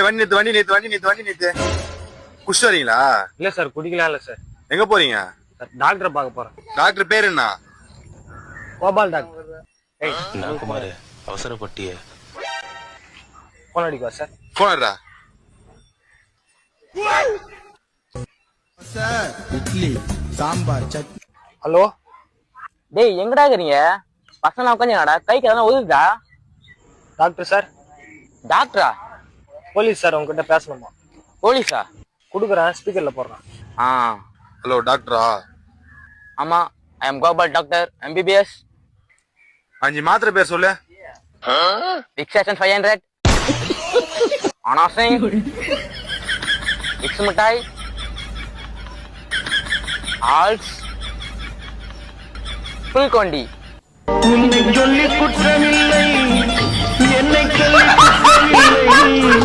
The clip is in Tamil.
வண்டி குடிச்சிட்டு வரீங்களா? இல்ல சார், குடிக்கலாம் இல்ல சார். எங்க போறீங்க? டாக்டரை பார்க்க போறேன். டாக்டர் பேர் என்ன? கோபால் டாக்டர். குமார் அவசரப்பட்டிய போன் அடிக்கவா சார்? போனடா. இட்லி சாம்பார் சட்னி. ஹலோ, டேய் எங்கடா இருக்கீங்க? பசங்க உட்காந்துடா, கைக்கு எதனா உதுதா? Doctor sir. டாக்டரா? போலீஸ் சார், உங்ககிட்ட பேசணுமா? போலீஸா? குடுக்குறேன், ஸ்பீக்கர்ல போடுறேன். ஹலோ டாக்டரா? ஆமா, I am Gopal doctor, MBBS. 5 மாத்திரை பேர் சொல்லு. ஃபிக்ஸேஷன் 500, அனாசிங், விக்ஸ் மிட்டாய், ஆல்ஸ், புல்கொண்டி. உன்னை சொல்லி குற்றமில்லை, என்னை சொல்லி குற்றமில்லை.